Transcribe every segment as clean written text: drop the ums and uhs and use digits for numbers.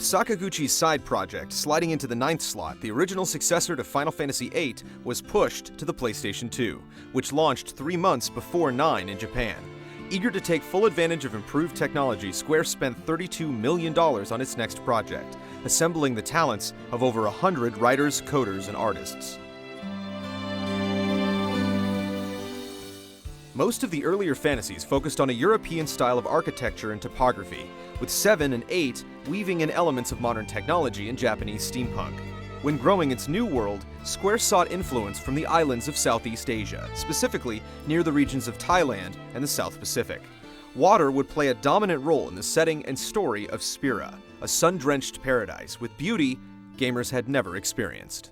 Sakaguchi's side project sliding into the 9th slot, the original successor to Final Fantasy VIII was pushed to the PlayStation 2, which launched 3 months before 9 in Japan. Eager to take full advantage of improved technology, Square spent $32 million on its next project, assembling the talents of over 100 writers, coders, and artists. Most of the earlier fantasies focused on a European style of architecture and topography, with 7 and 8 weaving in elements of modern technology and Japanese steampunk. When growing its new world, Square sought influence from the islands of Southeast Asia, specifically near the regions of Thailand and the South Pacific. Water would play a dominant role in the setting and story of Spira, a sun-drenched paradise with beauty gamers had never experienced.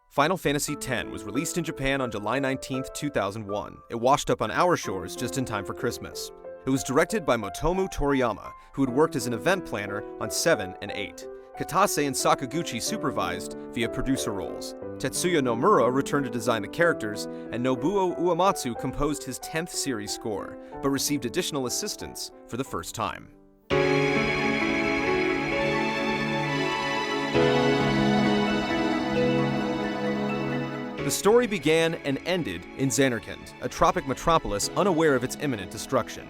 Final Fantasy X was released in Japan on July 19, 2001. It washed up on our shores just in time for Christmas. It was directed by Motomu Toriyama, who had worked as an event planner on 7 and 8. Katase and Sakaguchi supervised via producer roles. Tetsuya Nomura returned to design the characters, and Nobuo Uematsu composed his 10th series score, but received additional assistance for the first time. The story began and ended in Zanarkand, a tropic metropolis unaware of its imminent destruction.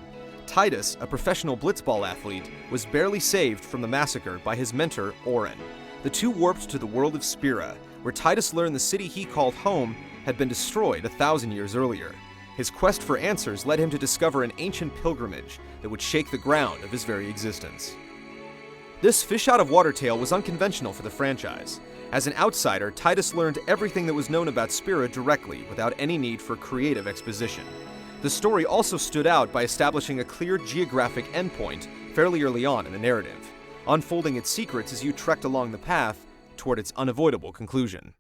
Titus, a professional blitzball athlete, was barely saved from the massacre by his mentor, Auron. The two warped to the world of Spira, where Titus learned the city he called home had been destroyed 1,000 years earlier. His quest for answers led him to discover an ancient pilgrimage that would shake the ground of his very existence. This fish-out-of-water tale was unconventional for the franchise. As an outsider, Titus learned everything that was known about Spira directly, without any need for creative exposition. The story also stood out by establishing a clear geographic endpoint fairly early on in the narrative, unfolding its secrets as you trekked along the path toward its unavoidable conclusion.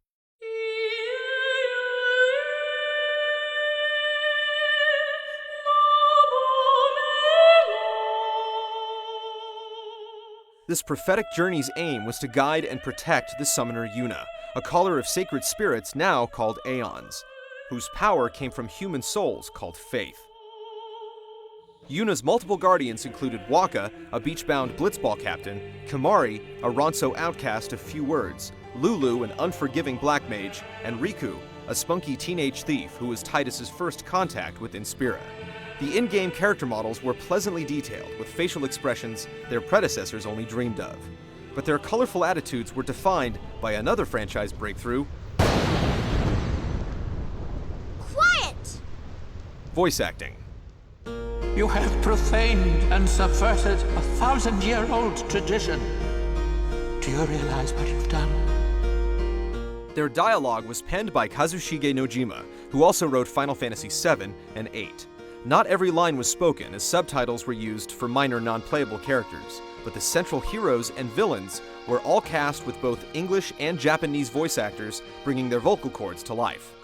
This prophetic journey's aim was to guide and protect the summoner Yuna, a caller of sacred spirits now called Aeons, whose power came from human souls called Faith. Yuna's multiple guardians included Waka, a beach-bound blitzball captain, Kimari, a Ronso outcast of few words, Lulu, an unforgiving black mage, and Riku, a spunky teenage thief who was Titus's first contact with Spira. The in-game character models were pleasantly detailed, with facial expressions their predecessors only dreamed of. But their colorful attitudes were defined by another franchise breakthrough: Quiet! Voice acting. You have profaned and subverted a 1,000-year-old tradition. Do you realize what you've done? Their dialogue was penned by Kazushige Nojima, who also wrote Final Fantasy VII and VIII. Not every line was spoken, as subtitles were used for minor non-playable characters, but the central heroes and villains were all cast with both English and Japanese voice actors, bringing their vocal cords to life.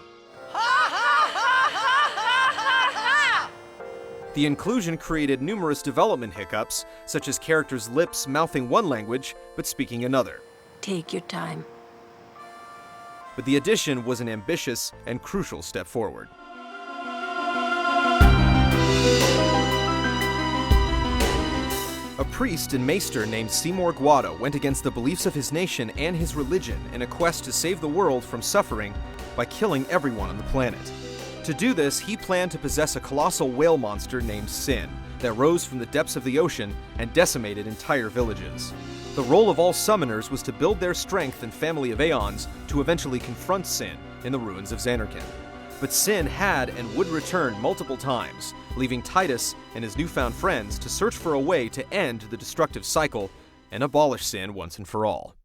The inclusion created numerous development hiccups, such as characters' lips mouthing one language but speaking another. Take your time. But the addition was an ambitious and crucial step forward. A priest and maester named Seymour Guado went against the beliefs of his nation and his religion in a quest to save the world from suffering by killing everyone on the planet. To do this, he planned to possess a colossal whale monster named Sin that rose from the depths of the ocean and decimated entire villages. The role of all summoners was to build their strength and family of Aeons to eventually confront Sin in the ruins of Zanarkand. But Sin had and would return multiple times, leaving Titus and his newfound friends to search for a way to end the destructive cycle and abolish Sin once and for all.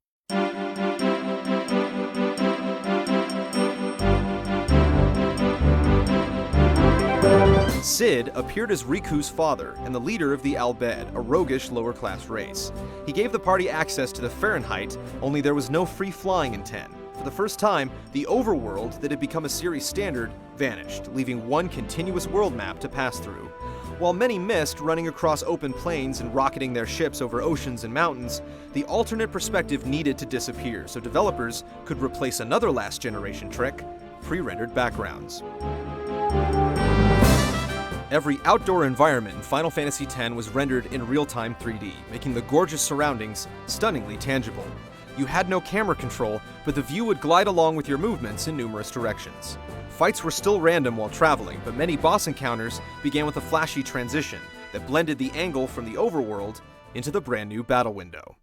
Cid appeared as Riku's father and the leader of the Albed, a roguish lower-class race. He gave the party access to the Fahrenheit, only there was no free flying in 10. For the first time, the overworld that had become a series standard vanished, leaving one continuous world map to pass through. While many missed running across open plains and rocketing their ships over oceans and mountains, the alternate perspective needed to disappear so developers could replace another last-generation trick, pre-rendered backgrounds. Every outdoor environment in Final Fantasy X was rendered in real-time 3D, making the gorgeous surroundings stunningly tangible. You had no camera control, but the view would glide along with your movements in numerous directions. Fights were still random while traveling, but many boss encounters began with a flashy transition that blended the angle from the overworld into the brand new battle window.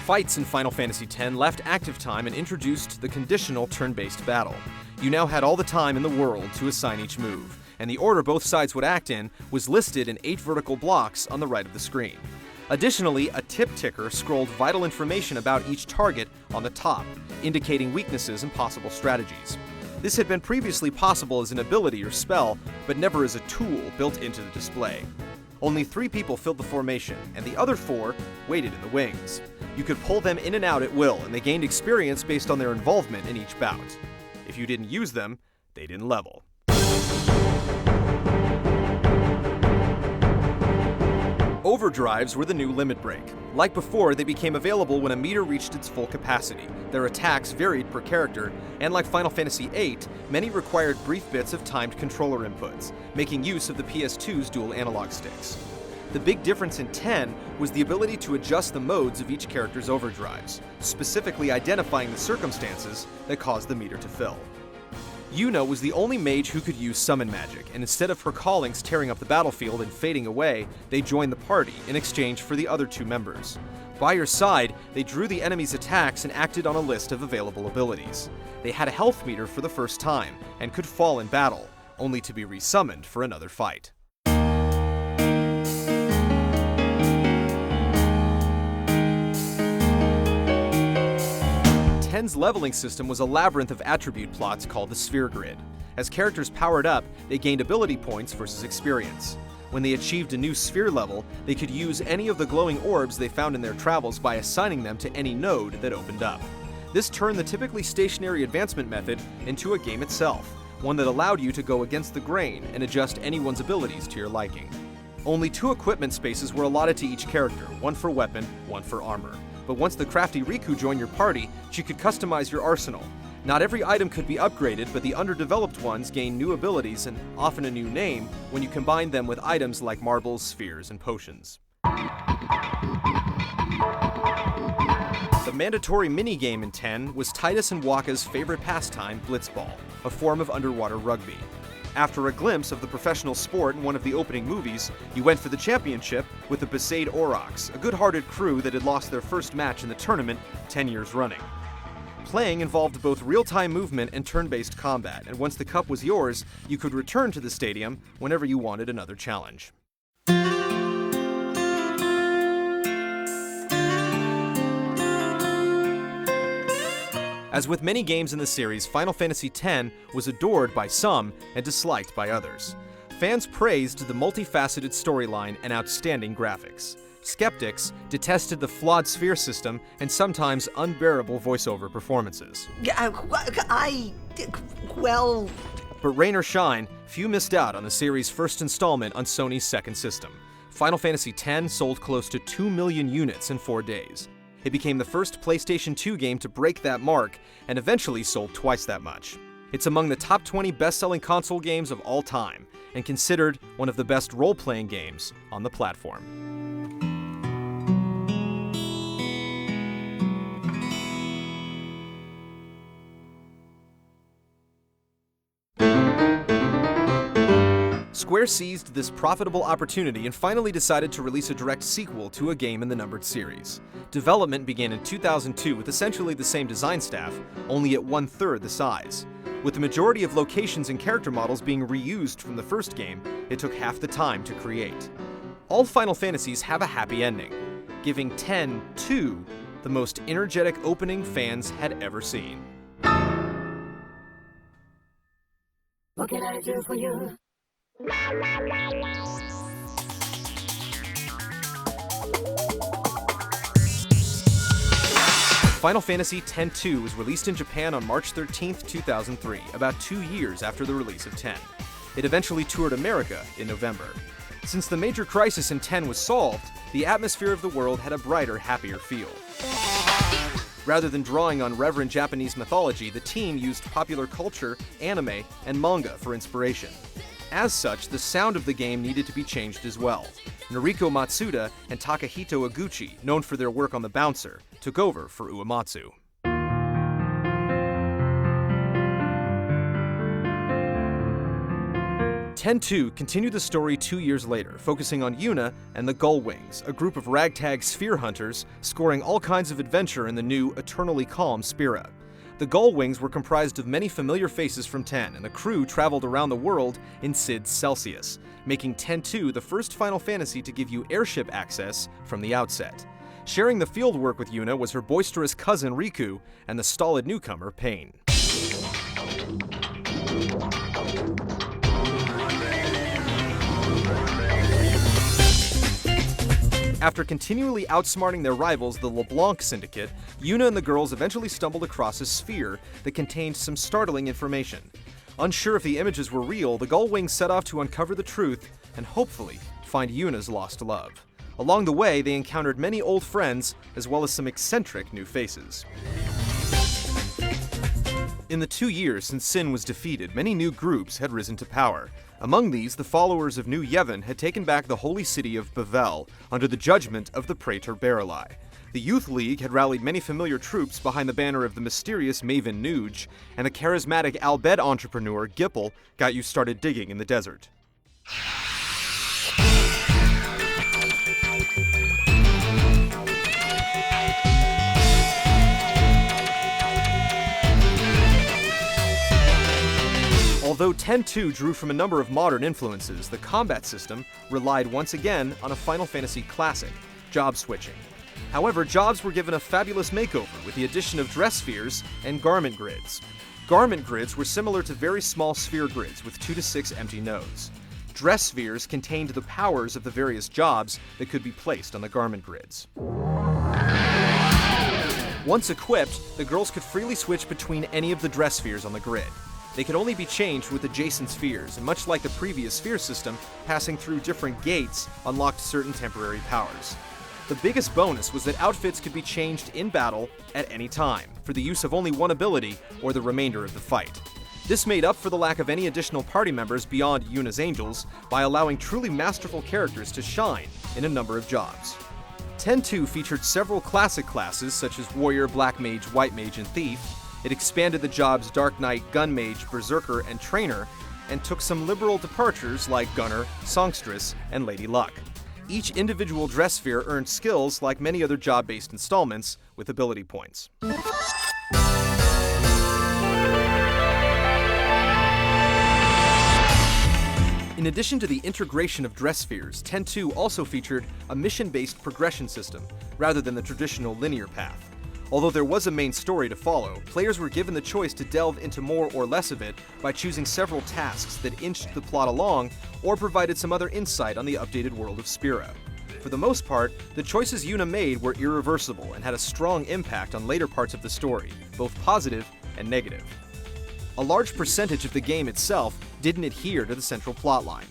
Fights in Final Fantasy X left active time and introduced the conditional turn-based battle. You now had all the time in the world to assign each move, and the order both sides would act in was listed in 8 vertical blocks on the right of the screen. Additionally, a tip ticker scrolled vital information about each target on the top, indicating weaknesses and possible strategies. This had been previously possible as an ability or spell, but never as a tool built into the display. Only 3 people filled the formation, and the other 4 waited in the wings. You could pull them in and out at will, and they gained experience based on their involvement in each bout. If you didn't use them, they didn't level. Overdrives were the new limit break. Like before, they became available when a meter reached its full capacity. Their attacks varied per character, and like Final Fantasy VIII, many required brief bits of timed controller inputs, making use of the PS2's dual analog sticks. The big difference in 10 was the ability to adjust the modes of each character's overdrives, specifically identifying the circumstances that caused the meter to fill. Yuna was the only mage who could use summon magic, and instead of her callings tearing up the battlefield and fading away, they joined the party in exchange for the other 2 members. By her side, they drew the enemy's attacks and acted on a list of available abilities. They had a health meter for the first time, and could fall in battle, only to be resummoned for another fight. 10's leveling system was a labyrinth of attribute plots called the Sphere Grid. As characters powered up, they gained ability points versus experience. When they achieved a new sphere level, they could use any of the glowing orbs they found in their travels by assigning them to any node that opened up. This turned the typically stationary advancement method into a game itself, one that allowed you to go against the grain and adjust anyone's abilities to your liking. Only 2 equipment spaces were allotted to each character, one for weapon, one for armor. But once the crafty Riku joined your party, she could customize your arsenal. Not every item could be upgraded, but the underdeveloped ones gained new abilities and often a new name when you combined them with items like marbles, spheres, and potions. The mandatory minigame in 10 was Tidus and Wakka's favorite pastime, Blitzball, a form of underwater rugby. After a glimpse of the professional sport in one of the opening movies, you went for the championship with the Besaid Aurochs, a good-hearted crew that had lost their first match in the tournament 10 years running. Playing involved both real-time movement and turn-based combat, and once the cup was yours, you could return to the stadium whenever you wanted another challenge. As with many games in the series, Final Fantasy X was adored by some and disliked by others. Fans praised the multifaceted storyline and outstanding graphics. Skeptics detested the flawed sphere system and sometimes unbearable voiceover performances. But rain or shine, few missed out on the series' first installment on Sony's second system. Final Fantasy X sold close to 2 million units in 4 days. It became the first PlayStation 2 game to break that mark, and eventually sold twice that much. It's among the top 20 best-selling console games of all time, and considered one of the best role-playing games on the platform. Square seized this profitable opportunity and finally decided to release a direct sequel to a game in the numbered series. Development began in 2002 with essentially the same design staff, only at 1/3 the size. With the majority of locations and character models being reused from the first game, it took half the time to create. All Final Fantasies have a happy ending, giving 10-2 the most energetic opening fans had ever seen. What can I do for you? Final Fantasy X-2 was released in Japan on March 13, 2003, about 2 years after the release of 10. It eventually toured America in November. Since the major crisis in 10 was solved, the atmosphere of the world had a brighter, happier feel. Rather than drawing on reverent Japanese mythology, the team used popular culture, anime, and manga for inspiration. As such, the sound of the game needed to be changed as well. Noriko Matsuda and Takahito Eguchi, known for their work on The Bouncer, took over for Uematsu. X-2 continued the story 2 years later, focusing on Yuna and the Gullwings, a group of ragtag sphere hunters scoring all kinds of adventure in the new, eternally calm Spira. The Gullwings were comprised of many familiar faces from 10, and the crew traveled around the world in Cid's Celsius, making X-2 the first Final Fantasy to give you airship access from the outset. Sharing the fieldwork with Yuna was her boisterous cousin Riku and the stolid newcomer Pain. After continually outsmarting their rivals, the LeBlanc Syndicate, Yuna and the girls eventually stumbled across a sphere that contained some startling information. Unsure if the images were real, the Gullwings set off to uncover the truth and hopefully find Yuna's lost love. Along the way, they encountered many old friends, as well as some eccentric new faces. In the 2 years since Sin was defeated, many new groups had risen to power. Among these, the followers of New Yevon had taken back the holy city of Bavel under the judgment of the Praetor Barillai. The Youth League had rallied many familiar troops behind the banner of the mysterious Maven Nuge, and the charismatic Albed entrepreneur Gippel got you started digging in the desert. Although X-2 drew from a number of modern influences, the combat system relied once again on a Final Fantasy classic, job switching. However, jobs were given a fabulous makeover with the addition of dress spheres and garment grids. Garment grids were similar to very small sphere grids with 2 to 6 empty nodes. Dress spheres contained the powers of the various jobs that could be placed on the garment grids. Once equipped, the girls could freely switch between any of the dress spheres on the grid. They could only be changed with adjacent spheres, and much like the previous sphere system, passing through different gates unlocked certain temporary powers. The biggest bonus was that outfits could be changed in battle at any time, for the use of only one ability or the remainder of the fight. This made up for the lack of any additional party members beyond Yuna's Angels by allowing truly masterful characters to shine in a number of jobs. X-2 featured several classic classes such as Warrior, Black Mage, White Mage, and Thief. It expanded the jobs Dark Knight, Gun Mage, Berserker, and Trainer, and took some liberal departures like Gunner, Songstress, and Lady Luck. Each individual dress sphere earned skills like many other job-based installments with ability points. In addition to the integration of dress spheres, X-2 also featured a mission-based progression system, rather than the traditional linear path. Although there was a main story to follow, players were given the choice to delve into more or less of it by choosing several tasks that inched the plot along or provided some other insight on the updated world of Spira. For the most part, the choices Yuna made were irreversible and had a strong impact on later parts of the story, both positive and negative. A large percentage of the game itself didn't adhere to the central plotline,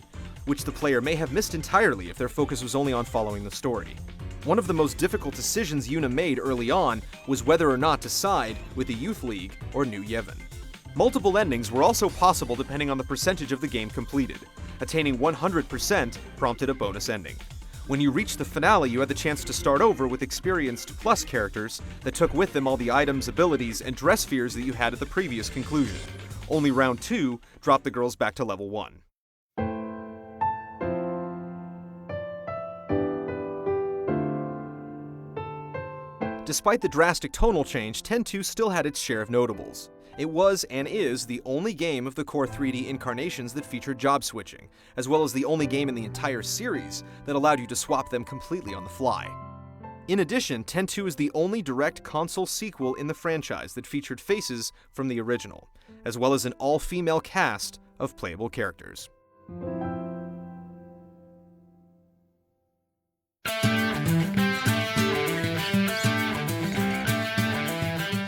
which the player may have missed entirely if their focus was only on following the story. One of the most difficult decisions Yuna made early on was whether or not to side with the Youth League or New Yevon. Multiple endings were also possible depending on the percentage of the game completed. Attaining 100% prompted a bonus ending. When you reached the finale, you had the chance to start over with experienced plus characters that took with them all the items, abilities, and dress spheres that you had at the previous conclusion. Only round 2 dropped the girls back to level 1. Despite the drastic tonal change, X-2 still had its share of notables. It was, and is, the only game of the core 3D incarnations that featured job switching, as well as the only game in the entire series that allowed you to swap them completely on the fly. In addition, X-2 is the only direct console sequel in the franchise that featured faces from the original, as well as an all-female cast of playable characters.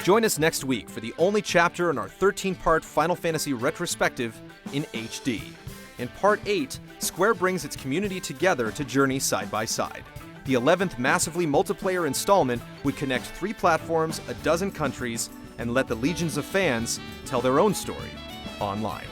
Join us next week for the only chapter in our 13-part Final Fantasy retrospective in HD. In Part 8, Square brings its community together to journey side by side. The 11th massively multiplayer installment would connect 3 platforms, a dozen countries, and let the legions of fans tell their own story online.